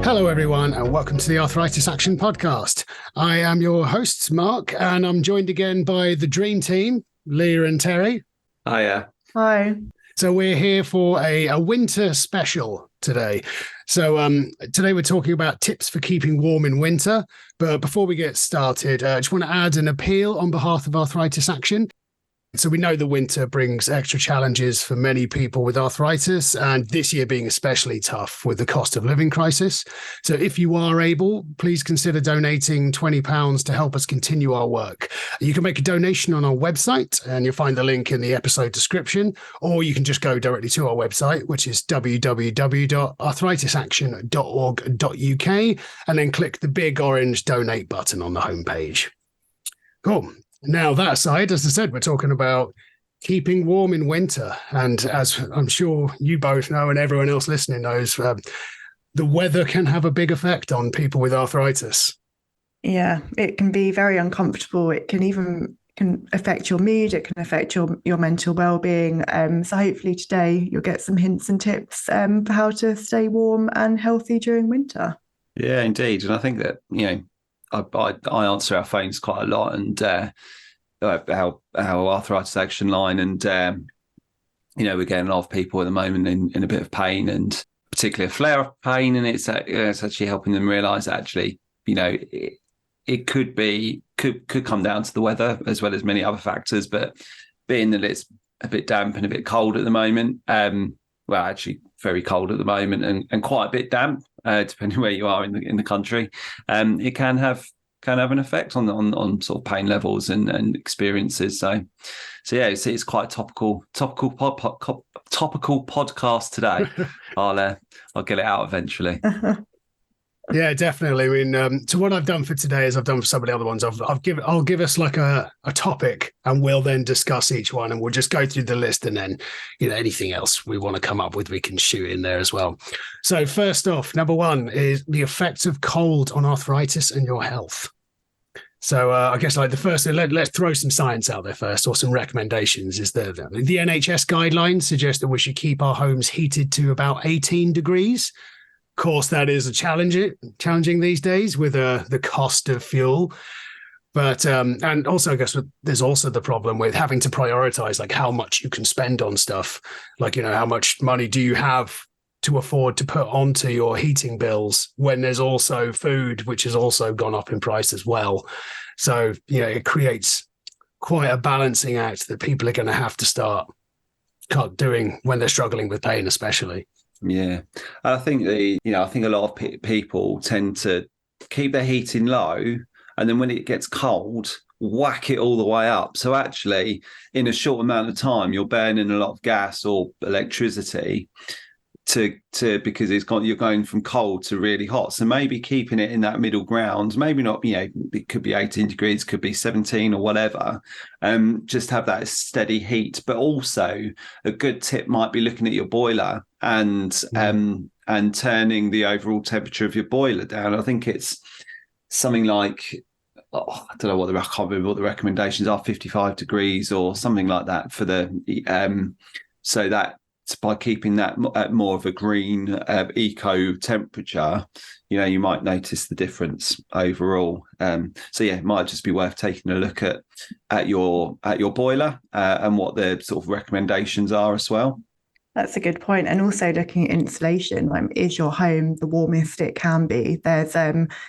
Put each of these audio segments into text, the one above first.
Hello, everyone, and welcome to the Arthritis Action Podcast. I am your host, Mark, and I'm joined again by the dream team, Leah and Terry. Hiya. Hi. So we're here for a winter special today. So today we're talking about tips for keeping warm in winter. But before we get started, I just want to add an appeal on behalf of Arthritis Action. So we know the winter brings extra challenges for many people with arthritis, and this year being especially tough with the cost of living crisis. So if you are able, please consider donating £20 to help us continue our work. You can make a donation on our website, and you'll find the link in the episode description, or you can just go directly to our website, which is www.arthritisaction.org.uk, and then click the big orange donate button on the homepage. Cool. Now, that aside, as I said, we're talking about keeping warm in winter. And as I'm sure you both know and everyone else listening knows, the weather can have a big effect on people with arthritis. Yeah, it can be very uncomfortable. It can affect your mood. It can affect your mental well-being. So hopefully today you'll get some hints and tips for how to stay warm and healthy during winter. Yeah, indeed. And I think that, I answer our phones quite a lot, and our Arthritis Action line, and we're getting a lot of people at the moment in a bit of pain, and particularly a flare of pain, and it's actually helping them realise that actually, it could come down to the weather as well as many other factors, but being that it's a bit damp and a bit cold at the moment, actually very cold at the moment and quite a bit damp, depending where you are in the country. It can have an effect on sort of pain levels and experiences. So yeah, it's quite a topical podcast today. I'll get it out eventually. Yeah, definitely. I mean, so what I've done for today is I've done for some of the other ones. I'll give us like a topic, and we'll then discuss each one, and we'll just go through the list, and then anything else we want to come up with, we can shoot in there as well. So first off, number one is the effects of cold on arthritis and your health. So I guess like the first, let's throw some science out there first, or some recommendations. Is the NHS guidelines suggest that we should keep our homes heated to about 18 degrees. Of course, that is challenging these days with the cost of fuel. But and also, I guess there's also the problem with having to prioritize like how much you can spend on stuff. Like, how much money do you have to afford to put onto your heating bills when there's also food, which has also gone up in price as well. So, it creates quite a balancing act that people are going to have to start doing when they're struggling with pain, especially. Yeah, I think I think a lot of people tend to keep their heating low, and then when it gets cold, whack it all the way up. So actually, in a short amount of time, you're burning a lot of gas or electricity because you're going from cold to really hot. So maybe keeping it in that middle ground, maybe not, it could be 18 degrees, could be 17 or whatever. Just have that steady heat. But also a good tip might be looking at your boiler and turning the overall temperature of your boiler down. I think it's something like, I don't know I can't remember what the recommendations are, 55 degrees or something like that for the so that by keeping that at more of a green eco temperature, you might notice the difference overall. So yeah, it might just be worth taking a look at your boiler and what the sort of recommendations are as well. That's a good point. And also looking at insulation, is your home the warmest it can be? There's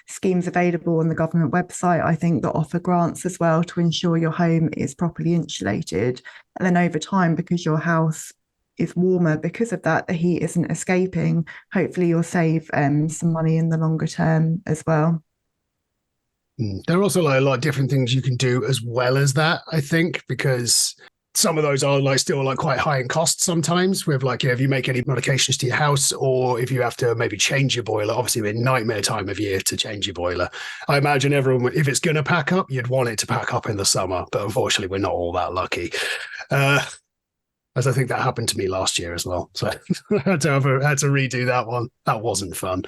schemes available on the government website, I think, that offer grants as well to ensure your home is properly insulated. And then over time, because your house is warmer, because of that, the heat isn't escaping. Hopefully you'll save some money in the longer term as well. There are also a lot of different things you can do as well as that, I think, because some of those are still quite high in cost sometimes with if you make any modifications to your house, or if you have to maybe change your boiler. Obviously, a nightmare time of year to change your boiler. I imagine everyone, if it's going to pack up, you'd want it to pack up in the summer, but unfortunately we're not all that lucky. As I think that happened to me last year as well. So I had to redo that one. That wasn't fun.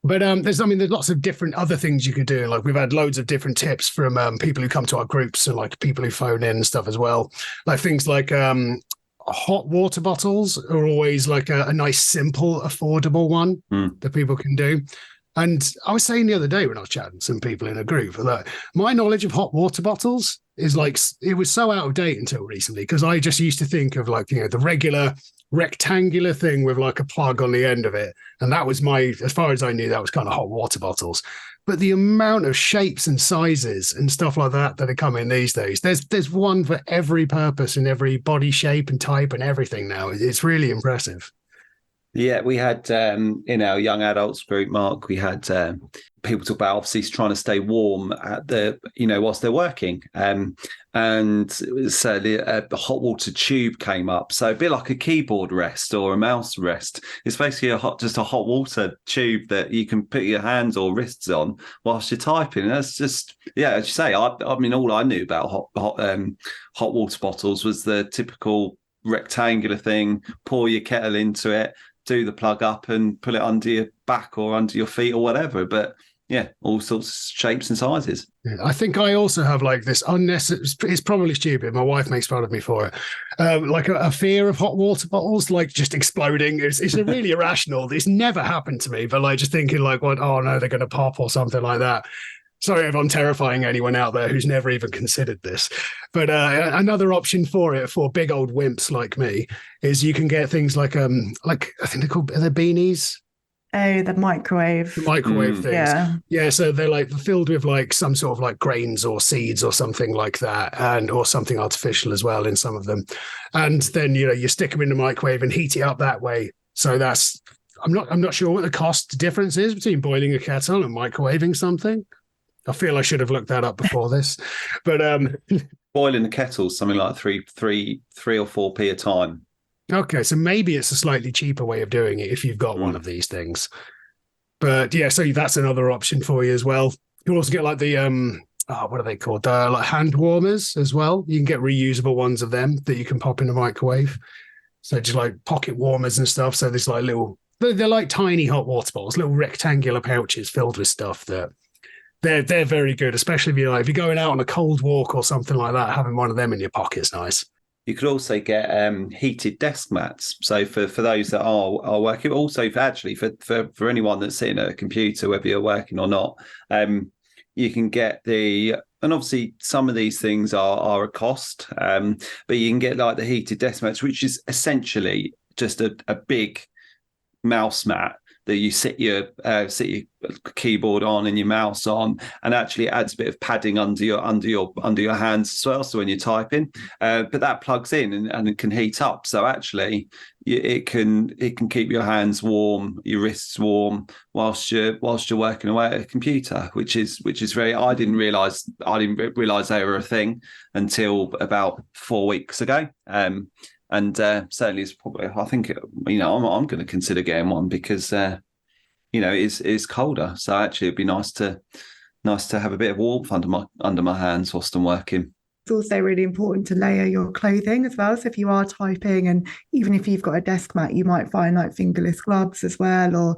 But there's lots of different other things you could do. Like we've had loads of different tips from people who come to our groups and like people who phone in and stuff as well. Like things like hot water bottles are always like a nice, simple, affordable one that people can do. And I was saying the other day when I was chatting to some people in a group that my knowledge of hot water bottles is like, it was so out of date until recently, because I just used to think of like, the regular rectangular thing with like a plug on the end of it. And that was as far as I knew, that was kind of hot water bottles. But the amount of shapes and sizes and stuff like that are coming these days, there's one for every purpose and every body shape and type and everything now. It's really impressive. Yeah, we had in our young adults group, Mark, we had people talk about obviously trying to stay warm at whilst they're working. And so the hot water tube came up. So a bit like a keyboard rest or a mouse rest. It's basically just a hot water tube that you can put your hands or wrists on whilst you're typing. And that's just, as you say, I mean, all I knew about hot water bottles was the typical rectangular thing, pour your kettle into it, do the plug up and pull it under your back or under your feet or whatever. But all sorts of shapes and sizes. I think I also have like this unnecessary, it's probably stupid. My wife makes fun of me for it. Like a fear of hot water bottles, like just exploding. It's really irrational. It's never happened to me, but like just thinking like, oh no, they're going to pop or something like that. Sorry if I'm terrifying anyone out there who's never even considered this. But another option for it, for big old wimps like me, is you can get things like I think they're called, the beanies. Oh, the microwave. The microwave things. Yeah. So they're like filled with like some sort of like grains or seeds or something like that, or something artificial as well in some of them. And then, you stick them in the microwave and heat it up that way. So I'm not sure what the cost difference is between boiling a kettle and microwaving something. I feel I should have looked that up before this, but boiling the kettle something like 3 or 4p a time. Okay, so maybe it's a slightly cheaper way of doing it if you've got one of these things. But so that's another option for you as well. You can also get like the what are they called? Like hand warmers as well. You can get reusable ones of them that you can pop in the microwave. So just like pocket warmers and stuff. So there's like they're like tiny hot water bottles, little rectangular pouches filled with stuff that. They're very good, especially if you're going out on a cold walk or something like that. Having one of them in your pocket's nice. You could also get heated desk mats. So for those that are working, also for anyone that's sitting at a computer, whether you're working or not, you can get and obviously some of these things are a cost, but you can get like the heated desk mats, which is essentially just a big mouse mat that you sit your keyboard on and your mouse on, and actually adds a bit of padding under your hands as well. So when you're typing, but that plugs in and it can heat up. So actually, it can keep your hands warm, your wrists warm whilst you're working away at a computer, which is very. I didn't realize they were a thing until about 4 weeks ago. And certainly, it's probably. I think I'm going to consider getting one because it's colder. So actually, it'd be nice to have a bit of warmth under my hands whilst I'm working. It's also really important to layer your clothing as well. So if you are typing, and even if you've got a desk mat, you might find like fingerless gloves as well, or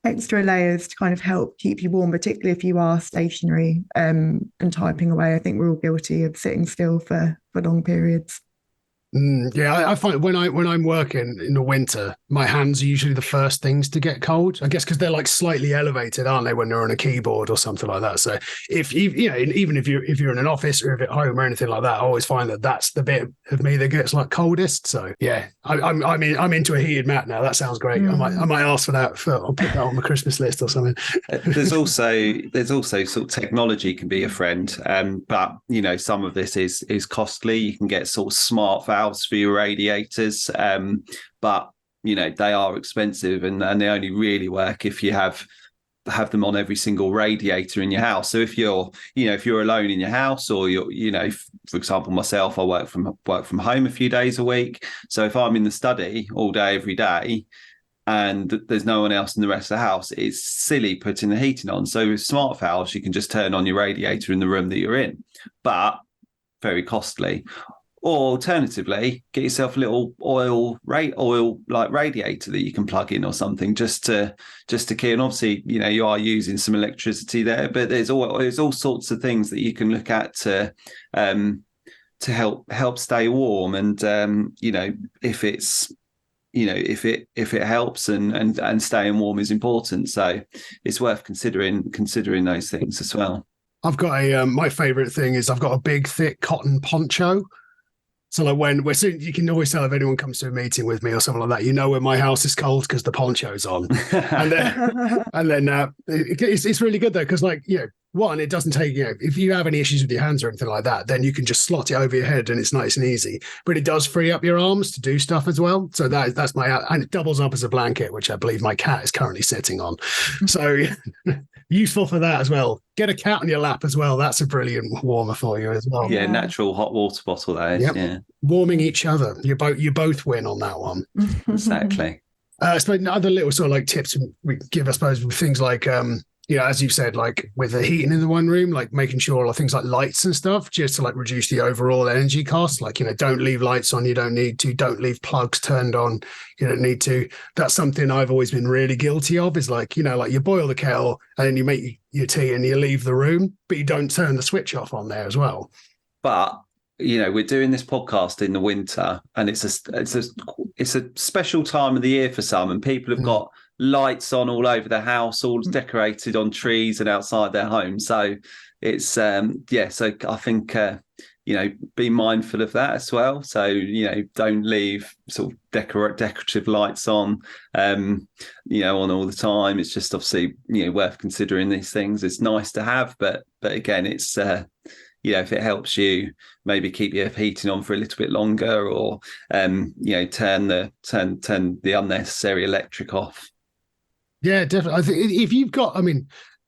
extra layers to kind of help keep you warm, particularly if you are stationary and typing away. I think we're all guilty of sitting still for long periods. I find when I'm working in the winter, my hands are usually the first things to get cold. I guess because they're like slightly elevated, aren't they, when they're on a keyboard or something like that? So if even if you're in an office or if at home or anything like that, I always find that's the bit of me that gets like coldest. So I'm into a heated mat now. That sounds great. I might ask for that. I'll put that on my Christmas list or something. There's also sort of technology can be a friend, but some of this is costly. You can get sort of smart valves for your radiators, but they are expensive and they only really work if you have them on every single radiator in your house. So if you're alone in your house, or for example, myself, I work from home a few days a week. So if I'm in the study all day every day and there's no one else in the rest of the house, it's silly putting the heating on. So with smart valves, you can just turn on your radiator in the room that you're in, but very costly. Or alternatively, get yourself a little oil like radiator that you can plug in or something just to keep. And obviously, you are using some electricity there, but there's all sorts of things that you can look at to to help stay warm. And if it's if it helps, and staying warm is important, so it's worth considering those things as well. I've got my favorite thing is I've got a big thick cotton poncho. So like when you can always tell if anyone comes to a meeting with me or something like that, when my house is cold because the poncho's on. and then it's really good though, because one, it doesn't take, if you have any issues with your hands or anything like that, then you can just slot it over your head and it's nice and easy. But it does free up your arms to do stuff as well. So that's and it doubles up as a blanket, which I believe my cat is currently sitting on. So useful for that as well. Get a cat on your lap as well. That's a brilliant warmer for you as well. Yeah, natural hot water bottle, that is. Yep. Yeah. Warming each other. You both win on that one. Exactly. I suppose other little sort of like tips we give, I suppose, with things like as you've said, like with the heating in the one room, like making sure things like lights and stuff, just to like reduce the overall energy cost. Like, don't leave lights on, you don't need to, don't leave plugs turned on, you don't need to. That's something I've always been really guilty of, is like, like you boil the kettle and then you make your tea and you leave the room, but you don't turn the switch off on there as well. But we're doing this podcast in the winter, and it's a special time of the year for some, and people have got lights on all over the house, all decorated on trees and outside their home. So it's so I think be mindful of that as well. So don't leave sort of decorative lights on on all the time. It's just obviously worth considering these things. It's nice to have, but again, it's if it helps you maybe keep your heating on for a little bit longer, or turn the unnecessary electric off. Yeah, definitely. I think if you've got,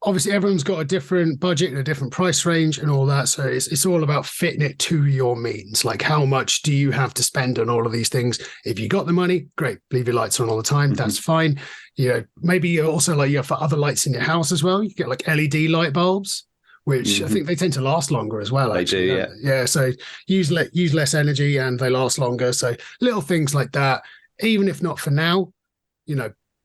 obviously everyone's got a different budget and a different price range and all that. So it's all about fitting it to your means. Like, how much do you have to spend on all of these things? If you got the money, great, leave your lights on all the time. That's fine. Maybe you also for other lights in your house as well. You get like LED light bulbs, which I think they tend to last longer as well. Actually, they do, yeah. So use less energy and they last longer. So little things like that, even if not for now,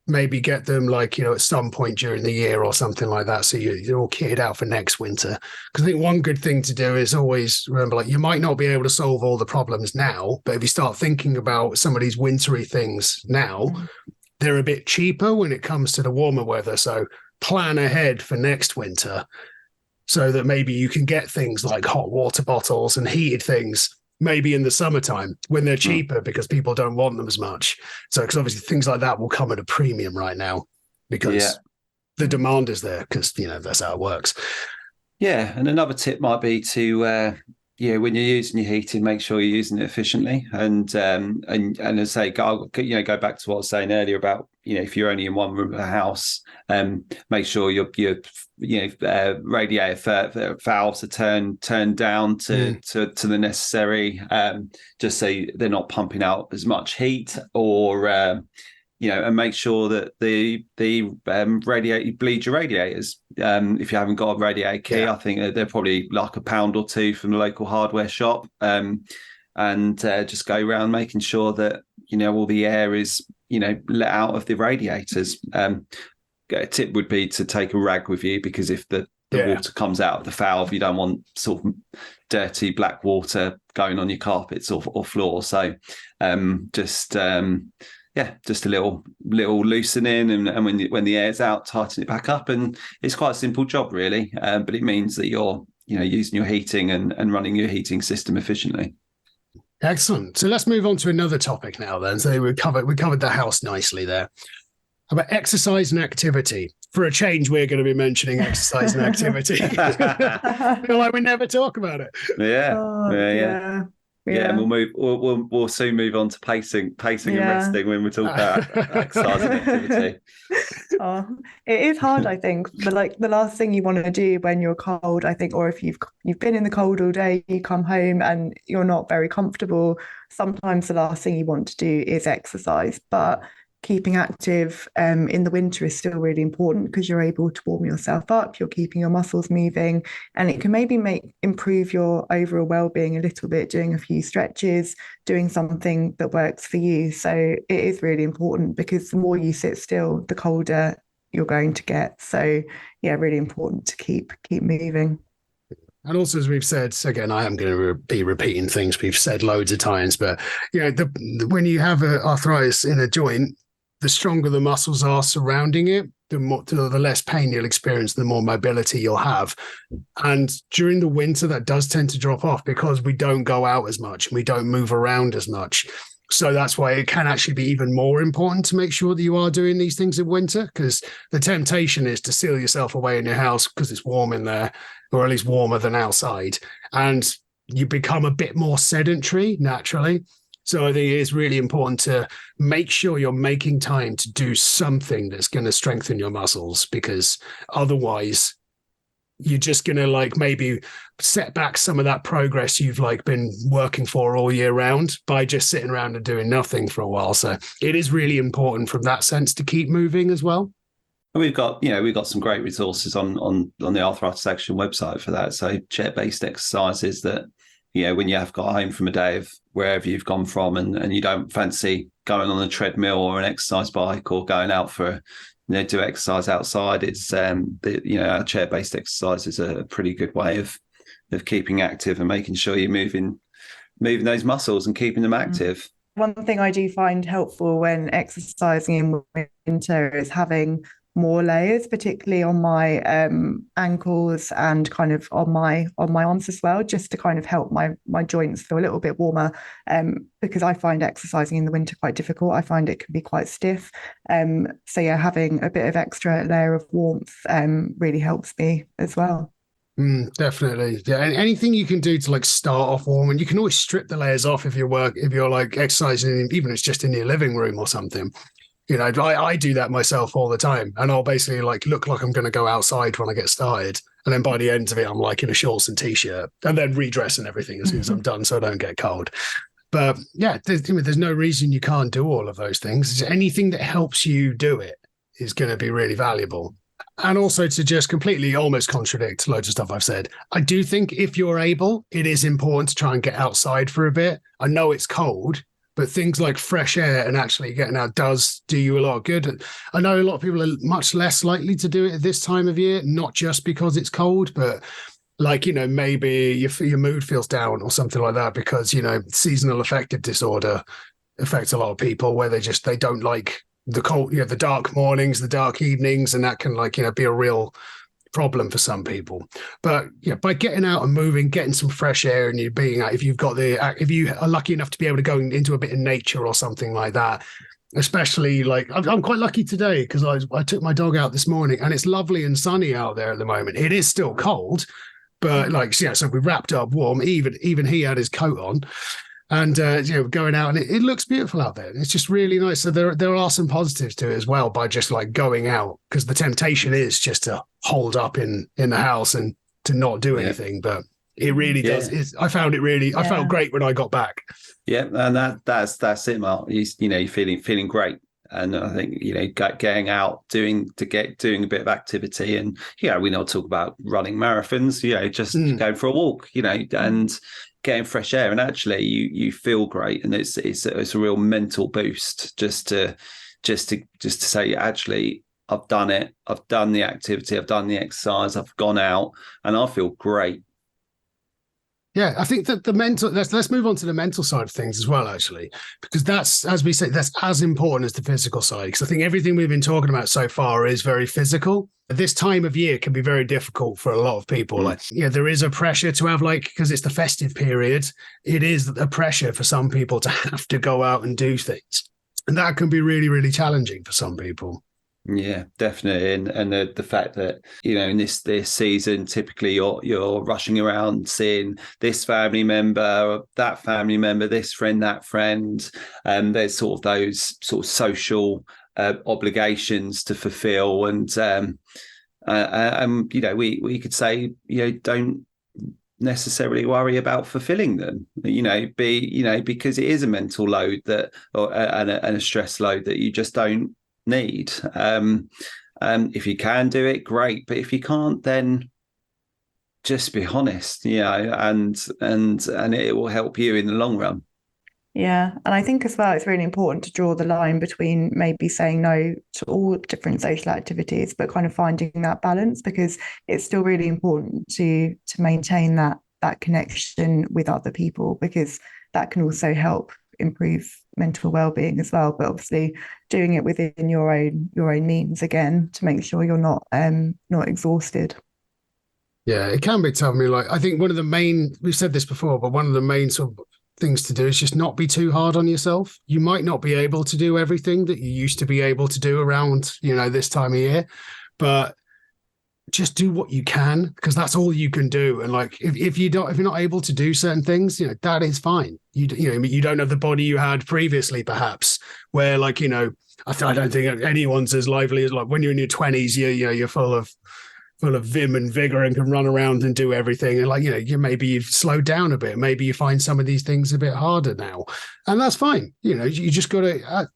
maybe get them at some point during the year or something like that, so you're all kitted out for next winter. Because I think one good thing to do is always remember, you might not be able to solve all the problems now, but if you start thinking about some of these wintry things now, they're a bit cheaper when it comes to the warmer weather. So plan ahead for next winter, so that maybe you can get things like hot water bottles and heated things maybe in the summertime when they're cheaper, because people don't want them as much. So, because obviously things like that will come at a premium right now, because the demand is there, because that's how it works. Yeah, and another tip might be to when you're using your heating, make sure you're using it efficiently, and as I say, go back to what I was saying earlier about if you're only in one room of a house, make sure your radiator valves are turned down to the necessary, just so they're not pumping out as much heat, or and make sure that the radiator, you bleed your radiators. If you haven't got a radiator key, I think they're probably like £1 or £2 from the local hardware shop, and just go around making sure that all the air is let out of the radiators. A tip would be to take a rag with you, because if the water comes out of the valve, you don't want sort of dirty black water going on your carpets or floor. So just a little loosening, and when the air's out, tighten it back up. And it's quite a simple job, really, but it means that you're using your heating and running your heating system efficiently. Excellent. So let's move on to another topic now then. So we covered the house nicely there. How about exercise and activity? For a change, we're going to be mentioning exercise and activity. I feel like we never talk about it. Yeah, and we'll soon move on to pacing and resting when we talk about exercise and activity. It is hard, I think, but the last thing you want to do when you're cold, I think, or if you've been in the cold all day, you come home and you're not very comfortable, sometimes the last thing you want to do is exercise. But keeping active in the winter is still really important, because you're able to warm yourself up, you're keeping your muscles moving, and it can maybe improve your overall well-being a little bit, doing a few stretches, doing something that works for you. So it is really important, because the more you sit still, the colder you're going to get. So really important to keep moving. And also, as we've said, again, I am going to be repeating things we've said loads of times, but when you have arthritis in a joint, the stronger the muscles are surrounding it, the less pain you'll experience, the more mobility you'll have. And during the winter, that does tend to drop off because we don't go out as much and we don't move around as much. So that's why it can actually be even more important to make sure that you are doing these things in winter, because the temptation is to seal yourself away in your house because it's warm in there, or at least warmer than outside. And you become a bit more sedentary naturally. So I think it is really important to make sure you're making time to do something that's going to strengthen your muscles, because otherwise you're just going to maybe set back some of that progress you've been working for all year round by just sitting around and doing nothing for a while. So it is really important from that sense to keep moving as well. And we've got some great resources on the Arthritis Action website for that. So chair-based exercises that, when you have got home from a day of wherever you've gone from and you don't fancy going on a treadmill or an exercise bike or going out for do exercise outside, it's our chair-based exercise is a pretty good way of keeping active and making sure you're moving those muscles and keeping them active. One thing I do find helpful when exercising in winter is having more layers, particularly on my ankles and kind of on my arms as well, just to kind of help my joints feel a little bit warmer, because I find exercising in the winter quite difficult. I find it can be quite stiff. So yeah, having a bit of extra layer of warmth really helps me as well. Definitely. Yeah. And anything you can do to start off warm, and you can always strip the layers off if you're exercising, even if it's just in your living room or something. I do that myself all the time, and I'll basically look like I'm going to go outside when I get started. And then by the end of it, I'm in a shorts and t-shirt, and then redress and everything as soon as I'm done, so I don't get cold. But yeah, there's no reason you can't do all of those things. Anything that helps you do it is going to be really valuable. And also, to just completely almost contradict loads of stuff I've said, I do think if you're able, it is important to try and get outside for a bit. I know it's cold, but things like fresh air and actually getting out does do you a lot of good. I know a lot of people are much less likely to do it at this time of year, not just because it's cold, but maybe your mood feels down or something like that, because, seasonal affective disorder affects a lot of people where they don't like the cold, the dark mornings, the dark evenings, and that can be a real problem for some people. But by getting out and moving, getting some fresh air, and you being out, if you are lucky enough to be able to go into a bit of nature or something like that, especially I'm quite lucky today because I took my dog out this morning and it's lovely and sunny out there at the moment. It is still cold, but so we wrapped up warm. Even he had his coat on. And going out, and it looks beautiful out there. It's just really nice. So there are some positives to it as well by just going out, because the temptation is just to hold up in the house and to not do anything. But it really does. I found it really. I felt great when I got back. Yeah, and that's it, Mark. You're feeling great. And I think getting out, doing a bit of activity, and we not talk about running marathons. Just going for a walk. And getting fresh air, and actually you feel great, and it's a real mental boost just to say, actually, I've done it, I've done the activity, I've done the exercise, I've gone out, and I feel great. Yeah, I think that the mental, let's move on to the mental side of things as well, actually, because that's, as we say, that's as important as the physical side. Because I think everything we've been talking about so far is very physical. This time of year can be very difficult for a lot of people. There is a pressure to have because it's the festive period, it is a pressure for some people to have to go out and do things. And that can be really, really challenging for some people. Yeah, definitely, and the fact that in this season, typically you're rushing around seeing this family member, that family member, this friend, that friend, and there's sort of those sort of social obligations to fulfill, and we could say don't necessarily worry about fulfilling them, because it is a mental load and a stress load that you just don't need. If you can do it, great, but if you can't, then just be honest, and it will help you in the long run. Yeah. And I think as well, it's really important to draw the line between maybe saying no to all different social activities, but kind of finding that balance, because it's still really important to maintain that connection with other people, because that can also help improve mental well-being as well. But obviously doing it within your own means, again, to make sure you're not exhausted. Yeah, it can be tough. I mean, like, I think one of the main, we've said this before, but one of the main sort of things to do is just not be too hard on yourself. You might not be able to do everything that you used to be able to do around, this time of year, but just do what you can, because that's all you can do. And like, if you're not able to do certain things, that is fine. You don't have the body you had previously, perhaps, where like, I don't think anyone's as lively as like when you're in your 20s, you're full of vim and vigor and can run around and do everything. And like, maybe you've slowed down a bit. Maybe you find some of these things a bit harder now, and that's fine. You just got to,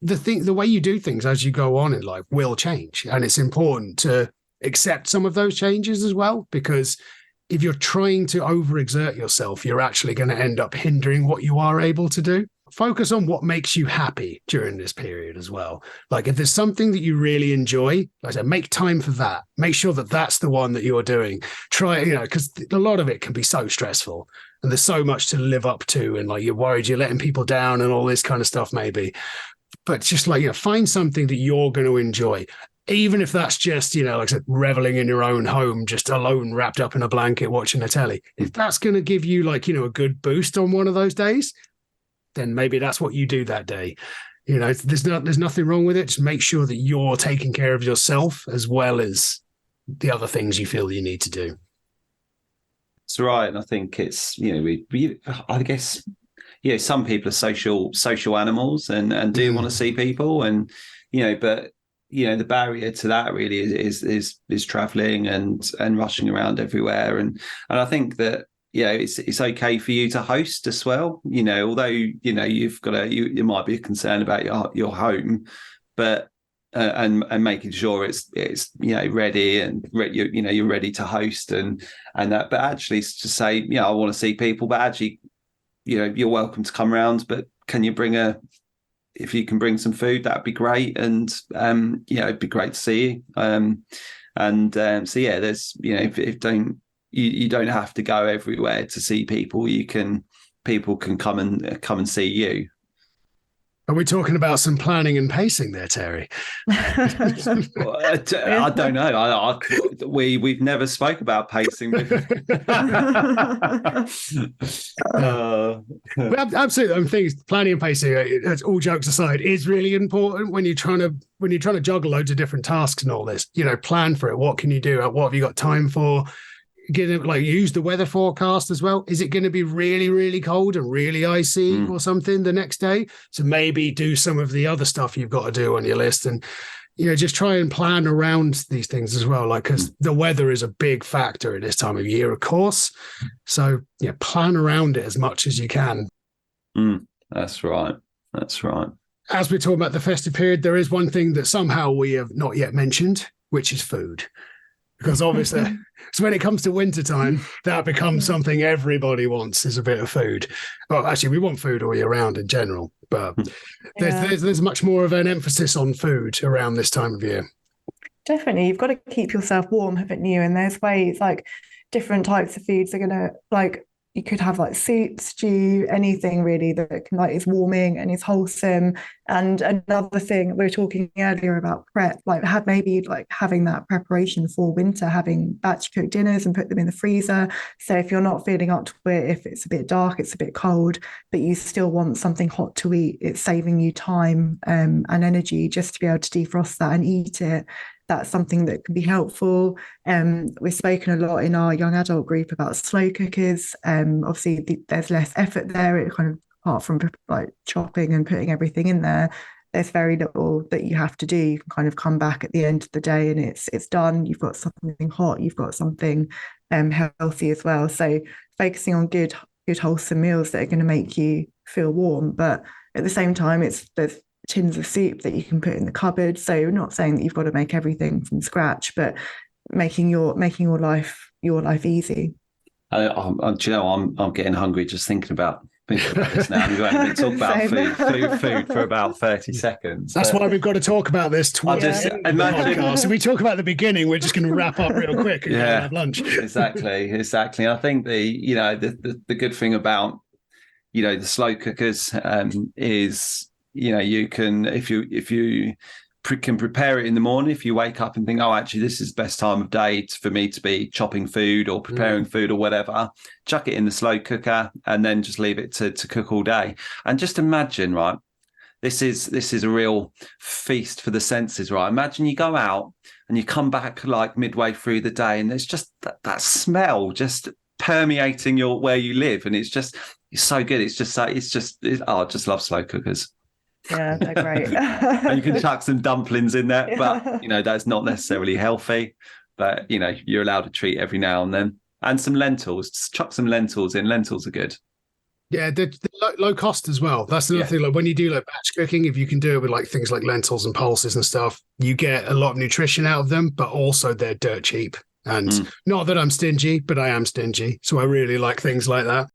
the way you do things as you go on in life will change. And it's important to accept some of those changes as well, because if you're trying to overexert yourself, you're actually going to end up hindering what you are able to do. Focus on what makes you happy during this period as well. Like if there's something that you really enjoy, like I said, make time for that. Make sure that that's the one that you're doing. Try, because a lot of it can be so stressful and there's so much to live up to. And like, you're worried you're letting people down and all this kind of stuff maybe. But just like, find something that you're going to enjoy. Even if that's just, like I said, reveling in your own home, just alone, wrapped up in a blanket, watching a telly. If that's going to give you like, a good boost on one of those days, then maybe that's what you do that day. There's nothing wrong with it. Just make sure that you're taking care of yourself as well as the other things you feel you need to do. That's right. And I think it's, I guess, some people are social animals and do want to see people, and, but the barrier to that really is traveling and rushing around everywhere. And I think that, it's okay for you to host as well. Although, you've got you might be concerned about your home, but and making sure it's ready and you're ready to host and that. But actually, to say, I want to see people, but actually, you're welcome to come around. But can you if you can bring some food, that'd be great. And it'd be great to see you. So yeah, there's if you don't have to go everywhere to see people. People can come and see you. Are we talking about some planning and pacing there, Terry? Well, I don't know. We've never spoke about pacing before. Absolutely. I think planning and pacing, all jokes aside, is really important when you're trying to juggle loads of different tasks and all this. Plan for it. What can you do? What have you got time for? Use the weather forecast as well. Is it going to be really, really cold and really icy or something the next day? So maybe do some of the other stuff you've got to do on your list, and just try and plan around these things as well. Like, because the weather is a big factor at this time of year, of course. So plan around it as much as you can. That's right. As we're talking about the festive period, there is one thing that somehow we have not yet mentioned, which is food. Because obviously, so when it comes to wintertime, that becomes something everybody wants, is a bit of food. Well, actually, we want food all year round in general, but there's much more of an emphasis on food around this time of year. Definitely. You've got to keep yourself warm, haven't you? And there's ways, like different types of foods are going to, like, you could have like soup, stew, anything really that can is warming and is wholesome. And another thing, we were talking earlier about prep, having that preparation for winter, having batch cooked dinners and put them in the freezer. So if you're not feeling up to it, if it's a bit dark, it's a bit cold, but you still want something hot to eat, it's saving you time and energy just to be able to defrost that and eat it. That's something that can be helpful. We've spoken a lot in our young adult group about slow cookers. Obviously, there's less effort there. It kind of, apart from like chopping and putting everything in there, there's very little that you have to do. You can kind of come back at the end of the day and it's done. You've got something hot. You've got something healthy as well. So focusing on good wholesome meals that are going to make you feel warm, but at the same time, there's tins of soup that you can put in the cupboard. So we're not saying that you've got to make everything from scratch, but making your life easy. I'm getting hungry just thinking about thinking about this now. We've only been talking about food for about 30 seconds. That's why we've got to talk about this I towards just the end of the imagine. podcast. If we talk about the beginning, we're just going to wrap up real quick and go and Yeah, have lunch. exactly. I think the good thing about the slow cookers is you can if you can prepare it in the morning. If you wake up and think, oh, actually, this is the best time of day for me to be chopping food or preparing food or whatever, chuck it in the slow cooker and then just leave it to cook all day. And just imagine, right, this is a real feast for the senses, right? Imagine you go out and you come back like midway through the day and there's just that smell just permeating where you live, and it's so good. I just love slow cookers. Yeah, they're great. And you can chuck some dumplings in there, but that's not necessarily healthy. But you're allowed to treat every now and then. And some lentils. Just chuck some lentils in. Lentils are good. Yeah, they're low cost as well. That's another thing. Like when you do like batch cooking, if you can do it with like things like lentils and pulses and stuff, you get a lot of nutrition out of them, but also they're dirt cheap. And not that I'm stingy, but I am stingy. So I really like things like that.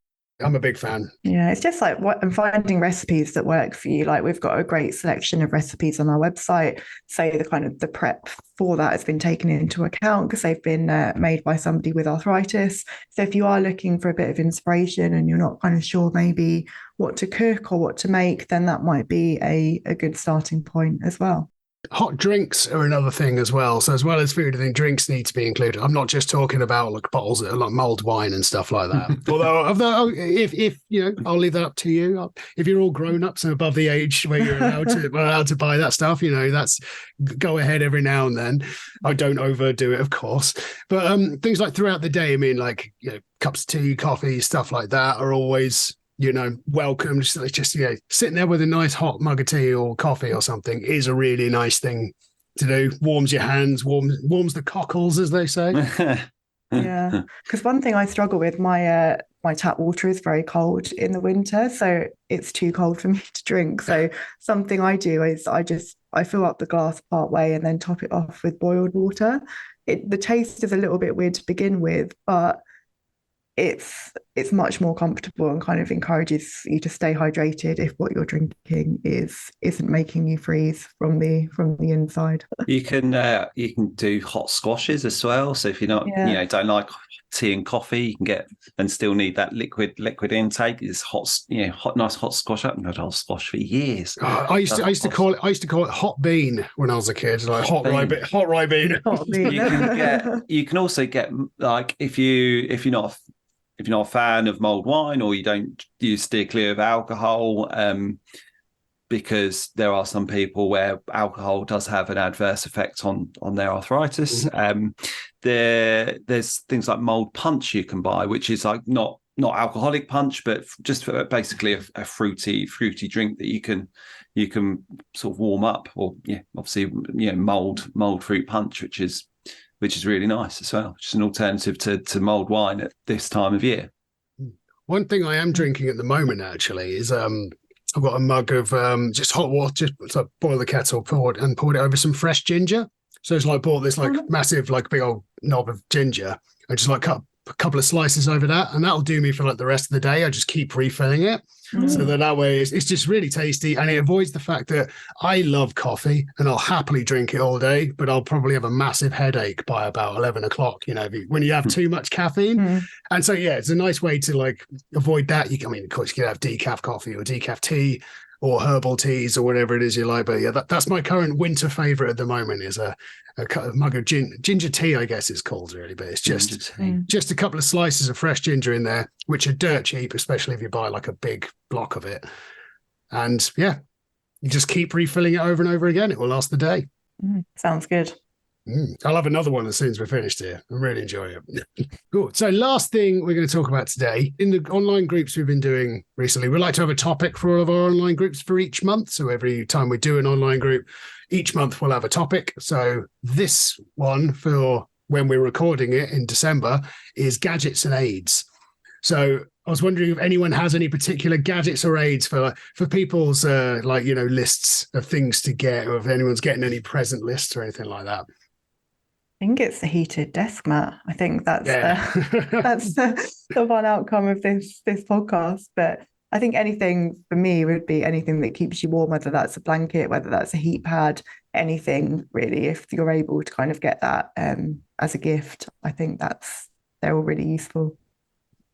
I'm a big fan. Yeah, it's just like I'm finding recipes that work for you. Like we've got a great selection of recipes on our website. So the prep for that has been taken into account because they've been made by somebody with arthritis. So if you are looking for a bit of inspiration and you're not kind of sure maybe what to cook or what to make, then that might be a good starting point as well. Hot drinks are another thing as well. So as well as food, I think drinks need to be included. I'm not just talking about like bottles that are like mulled wine and stuff like that. Although if I'll leave that up to you. If you're all grown ups and above the age where you're allowed to buy that stuff, that's go ahead every now and then. I don't overdo it, of course. But things like throughout the day, I mean, like cups of tea, coffee, stuff like that are always welcome. Just sitting there with a nice hot mug of tea or coffee or something is a really nice thing to do. Warms your hands, warms the cockles, as they say. Yeah, because one thing I struggle with, my tap water is very cold in the winter, so it's too cold for me to drink. So something I do is I fill up the glass part way and then top it off with boiled water. The taste is a little bit weird to begin with, but it's much more comfortable and kind of encourages you to stay hydrated if what you're drinking isn't making you freeze from the inside. You can do hot squashes as well. So if you're not don't like tea and coffee, you can get and still need that liquid intake. It's nice hot squash. I haven't had hot squash for years. I used to call it hot bean when I was a kid. Like hot rye bean. You can also get like if you're not a fan of mulled wine or you steer clear of alcohol, because there are some people where alcohol does have an adverse effect on their arthritis. There's things like mulled punch you can buy, which is like not alcoholic punch, but just basically a fruity drink that you can sort of warm up, or obviously mulled fruit punch, which is really nice as well. Just an alternative to mulled wine at this time of year. One thing I am drinking at the moment actually is I've got a mug of just hot water, just like boil the kettle, poured it over some fresh ginger. So it's like bought this like massive, like big old knob of ginger and just like cut a couple of slices over that, and that'll do me for like the rest of the day. I just keep refilling it. So that way it's just really tasty, and it avoids the fact that I love coffee and I'll happily drink it all day, but I'll probably have a massive headache by about 11 o'clock, when you have too much caffeine. And so, it's a nice way to like avoid that. Of course, you can have decaf coffee or decaf tea or herbal teas or whatever it is you like. But that's my current winter favorite at the moment is a mug of ginger tea, I guess it's called really, but it's just a couple of slices of fresh ginger in there, which are dirt cheap, especially if you buy like a big block of it. And you just keep refilling it over and over again. It will last the day. Sounds good. I'll have another one as soon as we're finished here. I'm really enjoying it. Cool. So last thing we're going to talk about today, in the online groups we've been doing recently, we like to have a topic for all of our online groups for each month. So every time we do an online group, each month we'll have a topic. So this one for when we're recording it in December is gadgets and aids. So I was wondering if anyone has any particular gadgets or aids for people's lists of things to get, or if anyone's getting any present lists or anything like that. I think it's the heated desk mat. I think that's that's the one outcome of this podcast. But I think anything for me would be anything that keeps you warm, whether that's a blanket, whether that's a heat pad, anything really. If you're able to kind of get that as a gift, I think they're all really useful.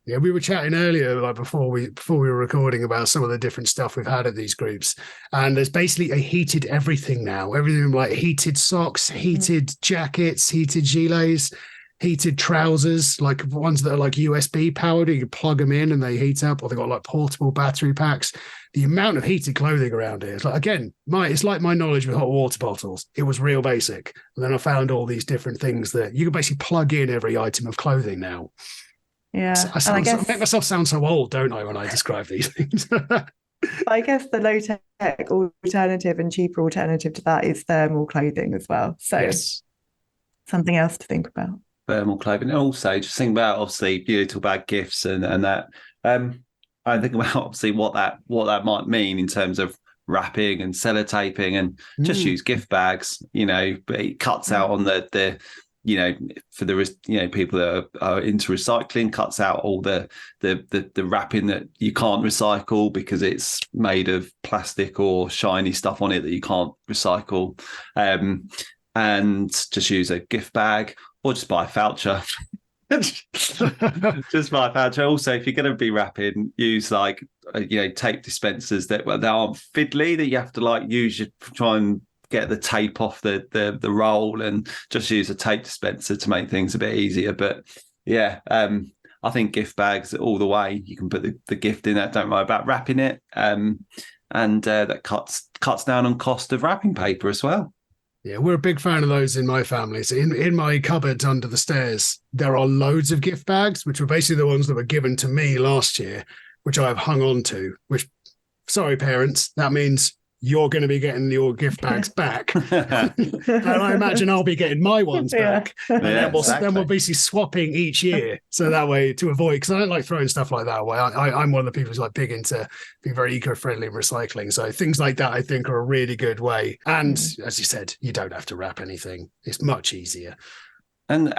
Yeah, we were chatting earlier, like before we were recording, about some of the different stuff we've had at these groups, and there's basically a heated everything now. Everything like heated socks, heated jackets, heated gilets, heated trousers, like ones that are like USB powered. You can plug them in and they heat up, or they've got like portable battery packs. The amount of heated clothing around here is like, again, it's like my knowledge with hot water bottles. It was real basic, and then I found all these different things that you can basically plug in every item of clothing now. Yeah, I make myself sound so old, don't I, when I describe these things? I guess the low tech alternative and cheaper alternative to that is thermal clothing as well. So yes. Something else to think about. Thermal clothing. And also just think about, obviously, you talk about gifts and that. I think about obviously what that might mean in terms of wrapping and sellotaping, and just use gift bags, but it cuts out on the for the people that are into recycling, cuts out all the wrapping that you can't recycle because it's made of plastic or shiny stuff on it that you can't recycle, and just use a gift bag or just buy a voucher. Just buy a voucher. Also, if you're going to be wrapping, use tape dispensers that aren't fiddly, that you have to try and get the tape off the roll, and just use a tape dispenser to make things a bit easier. But yeah, I think gift bags all the way. You can put the gift in that. Don't worry about wrapping it, and that cuts down on cost of wrapping paper as well. Yeah, we're a big fan of those in my family. So in my cupboard under the stairs, there are loads of gift bags, which were basically the ones that were given to me last year, which I've hung on to. Which, sorry, parents, that means you're going to be getting your gift bags back. And I imagine I'll be getting my ones back. And then we're basically swapping each year. So that way, to avoid, because I don't like throwing stuff like that away. I'm one of the people who's big into being very eco-friendly and recycling. So things like that, I think, are a really good way. And as you said, you don't have to wrap anything. It's much easier. And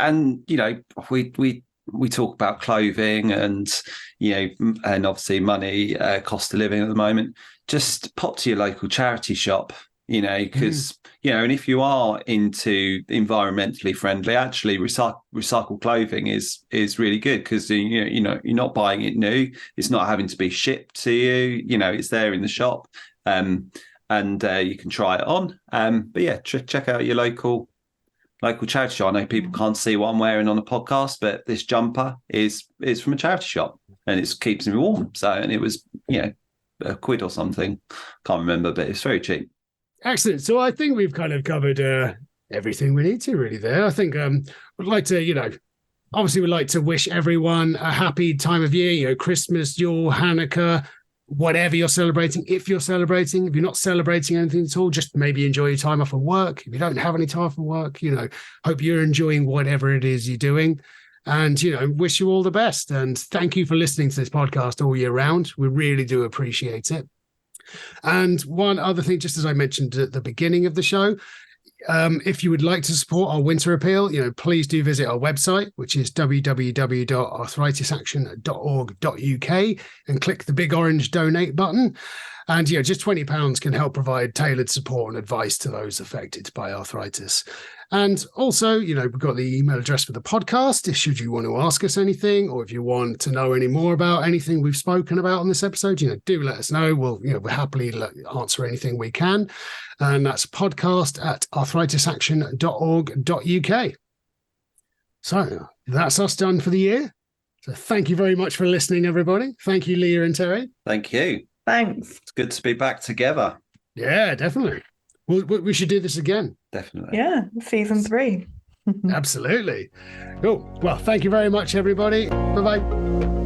we talk about clothing and obviously money, cost of living at the moment. Just pop to your local charity shop, because and if you are into environmentally friendly, actually recycled clothing is really good, because you're not buying it new. It's not having to be shipped to you. It's there in the shop, and you can try it on. But yeah, check out your local charity shop. I know people can't see what I'm wearing on a podcast, but this jumper is from a charity shop, and it keeps me warm. So, and it was £1 or something, can't remember, but it's very cheap. Excellent. So I think we've kind of covered everything we need to really there. I think we'd like to, obviously we'd like to wish everyone a happy time of year, Christmas, Yule, Hanukkah, whatever you're celebrating. If you're celebrating, if you're not celebrating anything at all, just maybe enjoy your time off of work. If you don't have any time off of work, hope you're enjoying whatever it is you're doing. And, wish you all the best. And thank you for listening to this podcast all year round. We really do appreciate it. And one other thing, just as I mentioned at the beginning of the show, if you would like to support our winter appeal, please do visit our website, which is www.arthritisaction.org.uk, and click the big orange donate button. And just £20 can help provide tailored support and advice to those affected by arthritis. And also, we've got the email address for the podcast, should you want to ask us anything, or if you want to know any more about anything we've spoken about on this episode, do let us know. We'll happily answer anything we can. And that's podcast@arthritisaction.org.uk. So that's us done for the year. So thank you very much for listening, everybody. Thank you, Leah and Terry. Thank you. Thanks. It's good to be back together. Yeah, definitely. We should do this again. Definitely. Yeah, season 3. Absolutely. Cool. Well, thank you very much, everybody. Bye-bye.